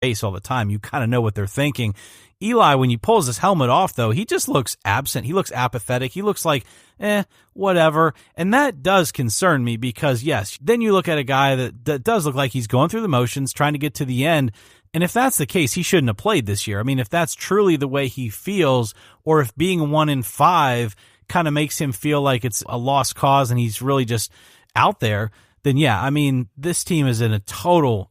face all the time. You kind of know what they're thinking. Eli, when he pulls his helmet off, though, he just looks absent. He looks apathetic. He looks like, whatever. And that does concern me because, yes, then you look at a guy that does look like he's going through the motions, trying to get to the end. And if that's the case, he shouldn't have played this year. I mean, if that's truly the way he feels, or if being 1-5 kind of makes him feel like it's a lost cause and he's really just out there, then yeah, I mean, this team is in a total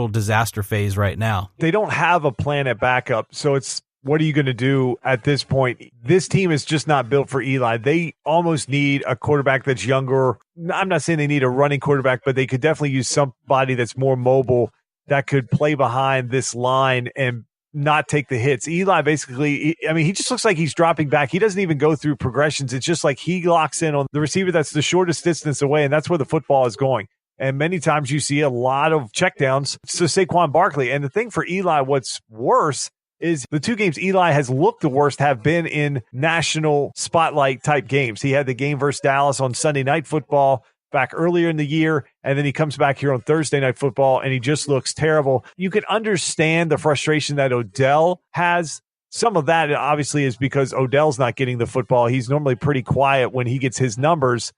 disaster phase right now. They don't have a plan at backup, so it's what are you going to do at this point? This team is just not built for Eli. They almost need a quarterback that's younger. I'm not saying they need a running quarterback, but they could definitely use somebody that's more mobile that could play behind this line and not take the hits. Eli basically, he just looks like he's dropping back. He doesn't even go through progressions. It's just like he locks in on the receiver that's the shortest distance away, and that's where the football is going. And many times you see a lot of checkdowns to Saquon Barkley. And the thing for Eli, what's worse is the two games Eli has looked the worst have been in national spotlight type games. He had the game versus Dallas on Sunday Night Football back earlier in the year, and then he comes back here on Thursday Night Football, and he just looks terrible. You can understand the frustration that Odell has. Some of that obviously is because Odell's not getting the football. He's normally pretty quiet when he gets his numbers.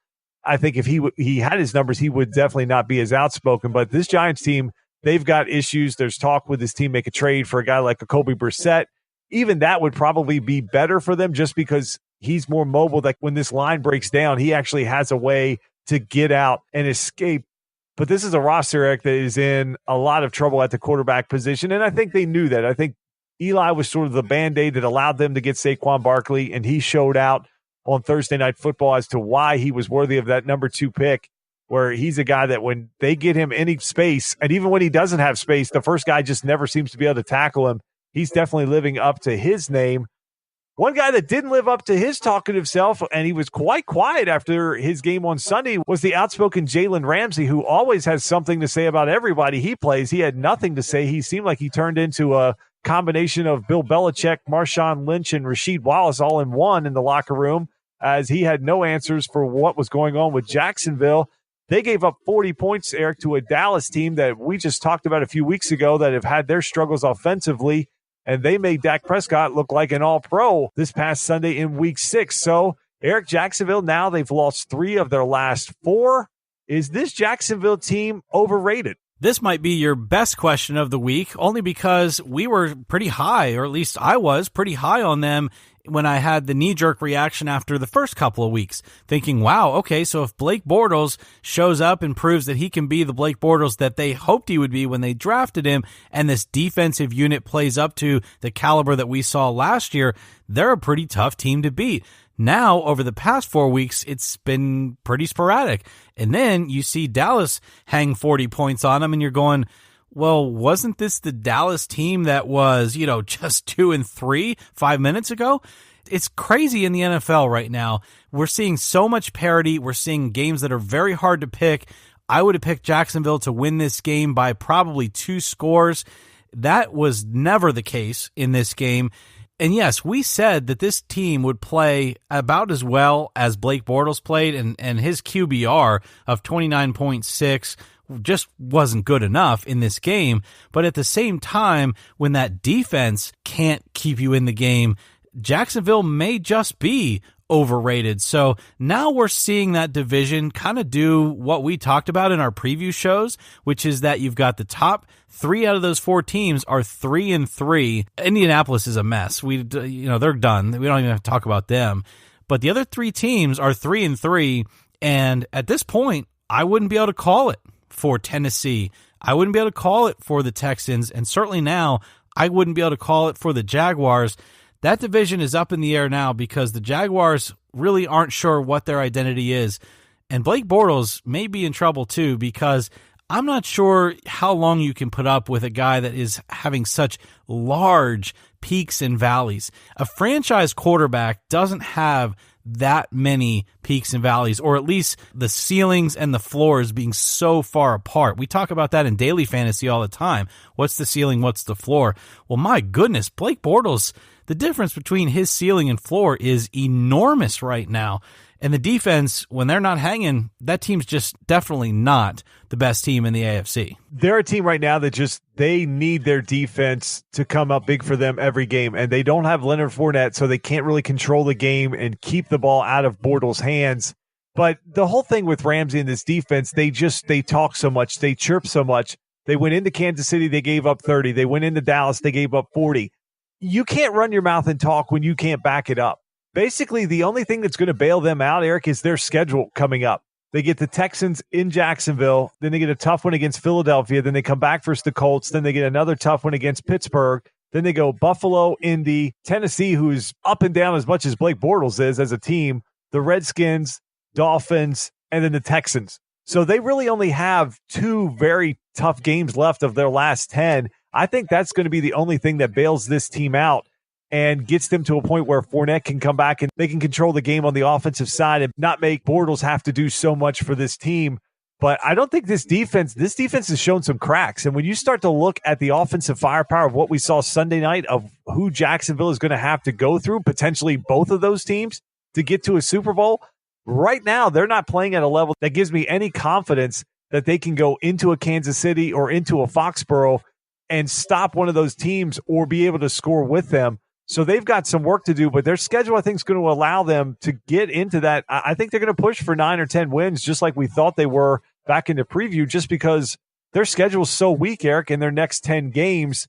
I think if he had his numbers, he would definitely not be as outspoken. But this Giants team, they've got issues. There's talk with this team make a trade for a guy like a Jacoby Brissett. Even that would probably be better for them just because he's more mobile, that when this line breaks down, he actually has a way to get out and escape. But this is a roster, Eric, that is in a lot of trouble at the quarterback position, and I think they knew that. I think Eli was sort of the Band-Aid that allowed them to get Saquon Barkley, and he showed out on Thursday Night Football as to why he was worthy of that number 2 pick, where he's a guy that when they get him any space, and even when he doesn't have space, the first guy just never seems to be able to tackle him. He's definitely living up to his name. One guy that didn't live up to his talkative self, and he was quite quiet after his game on Sunday, was the outspoken Jalen Ramsey, who always has something to say about everybody he plays. He had nothing to say. He seemed like he turned into a combination of Bill Belichick, Marshawn Lynch, and Rasheed Wallace all in one in the locker room, as he had no answers for what was going on with Jacksonville. They gave up 40 points, Eric, to a Dallas team that we just talked about a few weeks ago that have had their struggles offensively. And they made Dak Prescott look like an all-pro this past Sunday in Week 6. So, Eric, Jacksonville, now they've lost 3 of their last 4. Is this Jacksonville team overrated? This might be your best question of the week, only because we were pretty high, or at least I was pretty high on them when I had the knee-jerk reaction after the first couple of weeks, thinking, wow, okay, so if Blake Bortles shows up and proves that he can be the Blake Bortles that they hoped he would be when they drafted him, and this defensive unit plays up to the caliber that we saw last year, they're a pretty tough team to beat. Now, over the past 4 weeks, it's been pretty sporadic. And then you see Dallas hang 40 points on them, and you're going, well, wasn't this the Dallas team that was, just 2-3 5 minutes ago? It's crazy in the NFL right now. We're seeing so much parity. We're seeing games that are very hard to pick. I would have picked Jacksonville to win this game by probably 2 scores. That was never the case in this game. And yes, we said that this team would play about as well as Blake Bortles played, and his QBR of 29.6 just wasn't good enough in this game. But at the same time, when that defense can't keep you in the game, Jacksonville may just be overrated. So now we're seeing that division kind of do what we talked about in our preview shows, which is that you've got the top 3 out of those 4 teams are 3-3. Indianapolis is a mess. They're done. We don't even have to talk about them. But the other 3 teams are 3-3. And at this point, I wouldn't be able to call it for Tennessee. I wouldn't be able to call it for the Texans. And certainly now, I wouldn't be able to call it for the Jaguars. That division is up in the air now because the Jaguars really aren't sure what their identity is. And Blake Bortles may be in trouble too, because I'm not sure how long you can put up with a guy that is having such large peaks and valleys. A franchise quarterback doesn't have that many peaks and valleys, or at least the ceilings and the floors being so far apart. We talk about that in daily fantasy all the time. What's the ceiling? What's the floor? Well, my goodness, Blake Bortles, the difference between his ceiling and floor is enormous right now. And the defense, when they're not hanging, that team's just definitely not the best team in the AFC. They're a team right now that they need their defense to come up big for them every game. And they don't have Leonard Fournette, so they can't really control the game and keep the ball out of Bortles' hands. But the whole thing with Ramsey and this defense, they talk so much. They chirp so much. They went into Kansas City, they gave up 30. They went into Dallas, they gave up 40. You can't run your mouth and talk when you can't back it up. Basically, the only thing that's going to bail them out, Eric, is their schedule coming up. They get the Texans in Jacksonville. Then they get a tough one against Philadelphia. Then they come back versus the Colts. Then they get another tough one against Pittsburgh. Then they go Buffalo, Indy, Tennessee, who's up and down as much as Blake Bortles is as a team, the Redskins, Dolphins, and then the Texans. So they really only have 2 very tough games left of their last 10. I think that's going to be the only thing that bails this team out and gets them to a point where Fournette can come back and they can control the game on the offensive side and not make Bortles have to do so much for this team. But I don't think this defense has shown some cracks. And when you start to look at the offensive firepower of what we saw Sunday night of who Jacksonville is going to have to go through, potentially both of those teams to get to a Super Bowl, right now they're not playing at a level that gives me any confidence that they can go into a Kansas City or into a Foxborough and stop one of those teams or be able to score with them. So they've got some work to do, but their schedule, I think, is going to allow them to get into that. I think they're going to push for 9 or 10 wins, just like we thought they were back in the preview, just because their schedule is so weak, Eric, in their next 10 games.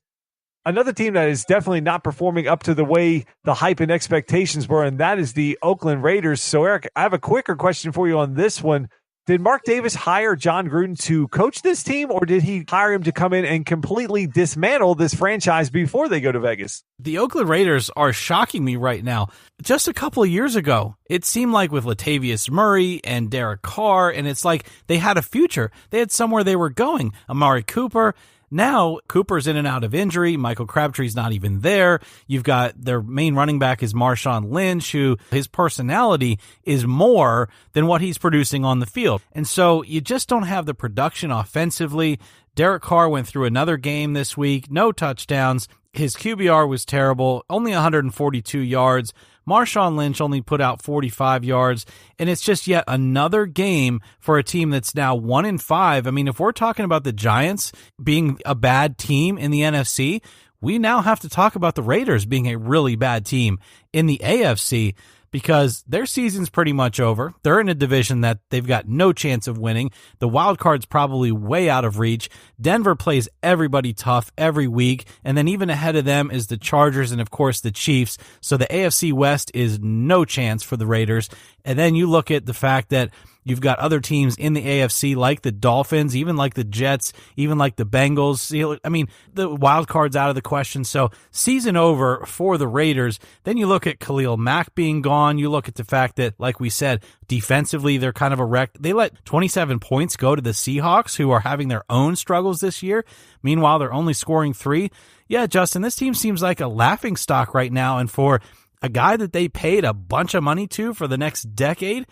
Another team that is definitely not performing up to the way the hype and expectations were, and that is the Oakland Raiders. So, Eric, I have a quicker question for you on this one. Did Mark Davis hire John Gruden to coach this team, or did he hire him to come in and completely dismantle this franchise before they go to Vegas? The Oakland Raiders are shocking me right now. Just a couple of years ago, it seemed like with Latavius Murray and Derek Carr, and it's like they had a future. They had somewhere they were going. Amari Cooper. Now, Cooper's in and out of injury. Michael Crabtree's not even there. You've got their main running back is Marshawn Lynch, who his personality is more than what he's producing on the field. And so you just don't have the production offensively. Derek Carr went through another game this week, no touchdowns. His QBR was terrible, only 142 yards. Marshawn Lynch only put out 45 yards, and it's just yet another game for a team that's now 1-5. I mean, if we're talking about the Giants being a bad team in the NFC, we now have to talk about the Raiders being a really bad team in the AFC, because their season's pretty much over. They're in a division that they've got no chance of winning. The wild card's probably way out of reach. Denver plays everybody tough every week, and then even ahead of them is the Chargers and, of course, the Chiefs. So the AFC West is no chance for the Raiders. And then you look at the fact that you've got other teams in the AFC like the Dolphins, even like the Jets, even like the Bengals. I mean, the wild card's out of the question. So season over for the Raiders. Then you look at Khalil Mack being gone. You look at the fact that, like we said, defensively, they're kind of a wreck. They let 27 points go to the Seahawks, who are having their own struggles this year. Meanwhile, they're only scoring 3. Yeah, Justin, this team seems like a laughingstock right now. And for a guy that they paid a bunch of money to for the next decade,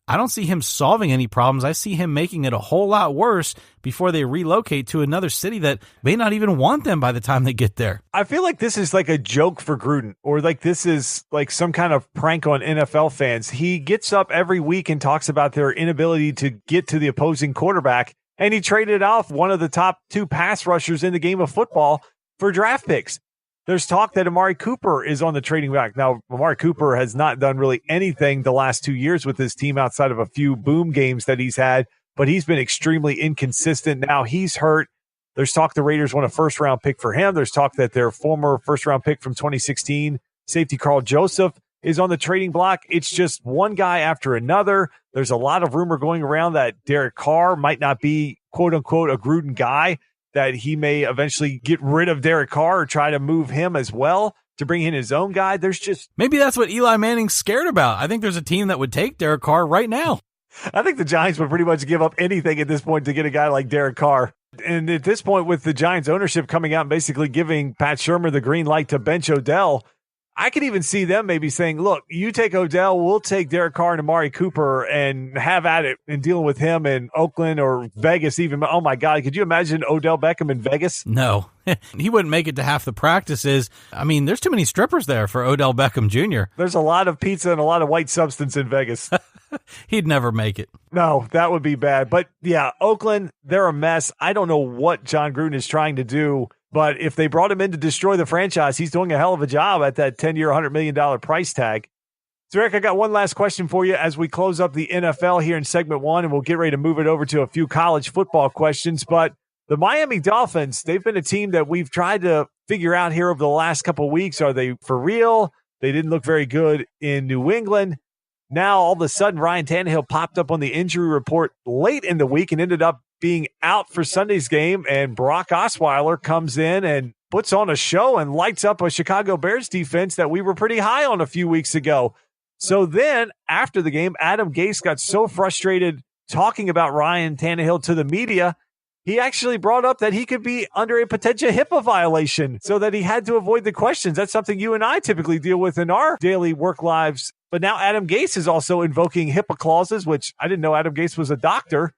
I don't see him solving any problems. I see him making it a whole lot worse before they relocate to another city that may not even want them by the time they get there. I feel like this is like a joke for Gruden, or like this is like some kind of prank on NFL fans. He gets up every week and talks about their inability to get to the opposing quarterback, and he traded off one of the top 2 pass rushers in the game of football for draft picks. There's talk that Amari Cooper is on the trading back. Now, Amari Cooper has not done really anything the last 2 years with his team outside of a few boom games that he's had, but he's been extremely inconsistent. Now he's hurt. There's talk the Raiders want a first-round pick for him. There's talk that their former first-round pick from 2016, safety Carl Joseph, is on the trading block. It's just one guy after another. There's a lot of rumor going around that Derek Carr might not be, quote-unquote, a Gruden guy, that he may eventually get rid of Derek Carr or try to move him as well to bring in his own guy. There's just... Maybe that's what Eli Manning's scared about. I think there's a team that would take Derek Carr right now. I think the Giants would pretty much give up anything at this point to get a guy like Derek Carr. And at this point, with the Giants ownership coming out and basically giving Pat Shurmur the green light to bench Odell, I could even see them maybe saying, look, you take Odell, we'll take Derek Carr and Amari Cooper and have at it and dealing with him in Oakland or Vegas even. Oh, my God. Could you imagine Odell Beckham in Vegas? No, he wouldn't make it to half the practices. I mean, there's too many strippers there for Odell Beckham Jr. There's a lot of pizza and a lot of white substance in Vegas. He'd never make it. No, that would be bad. But, yeah, Oakland, they're a mess. I don't know what John Gruden is trying to do. But if they brought him in to destroy the franchise, he's doing a hell of a job at that 10-year, $100 million price tag. So, Eric, I got one last question for you as we close up the NFL here in segment one, and we'll get ready to move it over to a few college football questions. But the Miami Dolphins, they've been a team that we've tried to figure out here over the last couple of weeks. Are they for real? They didn't look very good in New England. Now, all of a sudden, Ryan Tannehill popped up on the injury report late in the week and ended up being out for Sunday's game, and Brock Osweiler comes in and puts on a show and lights up a Chicago Bears defense that we were pretty high on a few weeks ago. So then, after the game, Adam Gase got so frustrated talking about Ryan Tannehill to the media, he actually brought up that he could be under a potential HIPAA violation, so that he had to avoid the questions. That's something you and I typically deal with in our daily work lives. But now Adam Gase is also invoking HIPAA clauses, which I didn't know Adam Gase was a doctor.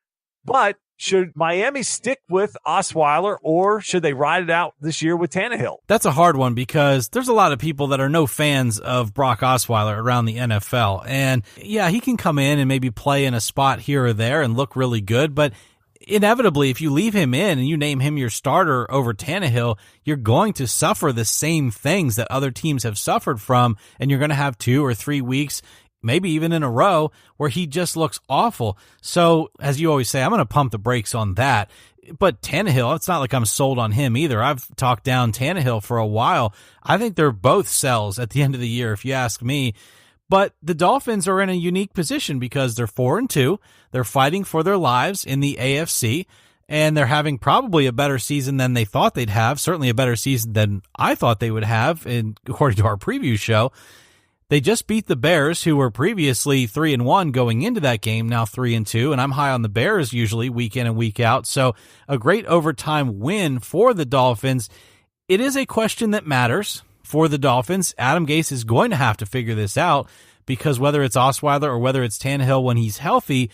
But should Miami stick with Osweiler, or should they ride it out this year with Tannehill? That's a hard one because there's a lot of people that are no fans of Brock Osweiler around the NFL. And yeah, he can come in and maybe play in a spot here or there and look really good, but inevitably, if you leave him in and you name him your starter over Tannehill, you're going to suffer the same things that other teams have suffered from, and you're going to have 2 or 3 weeks, maybe even in a row, where he just looks awful. So, as you always say, I'm going to pump the brakes on that. But Tannehill, it's not like I'm sold on him either. I've talked down Tannehill for a while. I think they're both sells at the end of the year, if you ask me. But the Dolphins are in a unique position because they're 4-2. They're fighting for their lives in the AFC, and they're having probably a better season than they thought they'd have, certainly a better season than I thought they would have, according to our preview show. They just beat the Bears, who were previously 3-1 going into that game, now 3-2, and I'm high on the Bears usually week in and week out. So a great overtime win for the Dolphins. It is a question that matters for the Dolphins. Adam Gase is going to have to figure this out because whether it's Osweiler or whether it's Tannehill when he's healthy,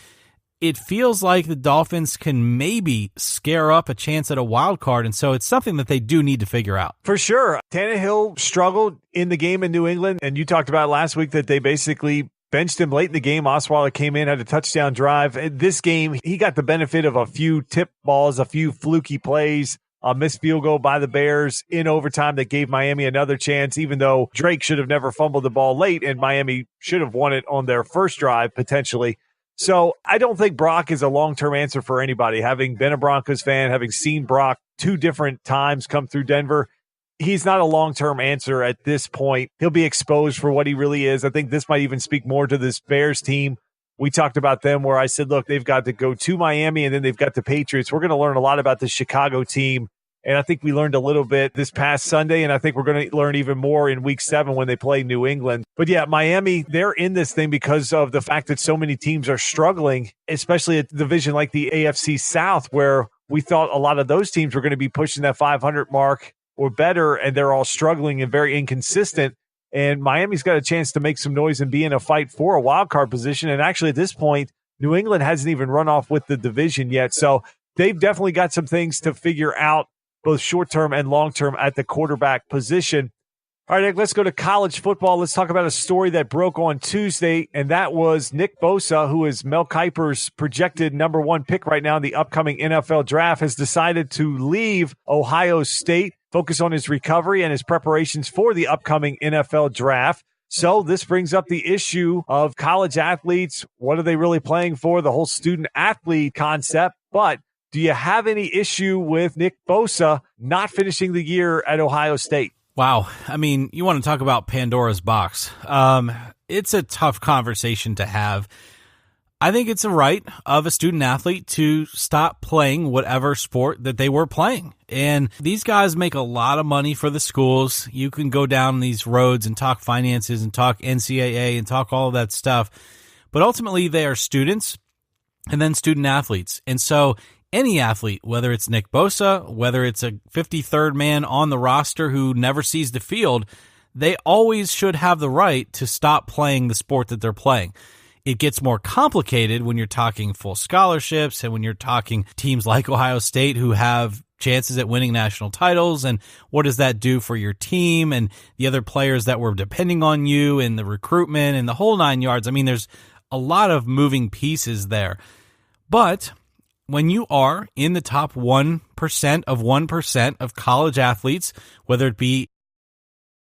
it feels like the Dolphins can maybe scare up a chance at a wild card, and so it's something that they do need to figure out. For sure. Tannehill struggled in the game in New England, and you talked about last week that they basically benched him late in the game. Osweiler came in, had a touchdown drive. In this game, he got the benefit of a few tip balls, a few fluky plays, a missed field goal by the Bears in overtime that gave Miami another chance, even though Drake should have never fumbled the ball late, and Miami should have won it on their first drive, potentially. So I don't think Brock is a long-term answer for anybody. Having been a Broncos fan, having seen Brock 2 different times come through Denver, he's not a long-term answer at this point. He'll be exposed for what he really is. I think this might even speak more to this Bears team. We talked about them where I said, look, they've got to go to Miami and then they've got the Patriots. We're going to learn a lot about the Chicago team. And I think we learned a little bit this past Sunday, and I think we're going to learn even more in Week 7 when they play New England. But yeah, Miami, they're in this thing because of the fact that so many teams are struggling, especially a division like the AFC South, where we thought a lot of those teams were going to be pushing that 500 mark or better, and they're all struggling and very inconsistent. And Miami's got a chance to make some noise and be in a fight for a wild card position. And actually, at this point, New England hasn't even run off with the division yet. So they've definitely got some things to figure out, both short-term and long-term at the quarterback position. All right, Nick, let's go to college football. Let's talk about a story that broke on Tuesday, and that was Nick Bosa, who is Mel Kiper's projected number 1 pick right now in the upcoming NFL draft, has decided to leave Ohio State, focus on his recovery and his preparations for the upcoming NFL draft. So this brings up the issue of college athletes. What are they really playing for? The whole student-athlete concept. But do you have any issue with Nick Bosa not finishing the year at Ohio State? Wow. I mean, you want to talk about Pandora's box. It's a tough conversation to have. I think it's a right of a student athlete to stop playing whatever sport that they were playing. And these guys make a lot of money for the schools. You can go down these roads and talk finances and talk NCAA and talk all of that stuff. But ultimately, they are students and then student athletes. And so any athlete, whether it's Nick Bosa, whether it's a 53rd man on the roster who never sees the field, they always should have the right to stop playing the sport that they're playing. It gets more complicated when you're talking full scholarships and when you're talking teams like Ohio State who have chances at winning national titles, and what does that do for your team and the other players that were depending on you and the recruitment and the whole 9 yards. I mean, there's a lot of moving pieces there. But when you are in the top 1% of 1% of college athletes, whether it be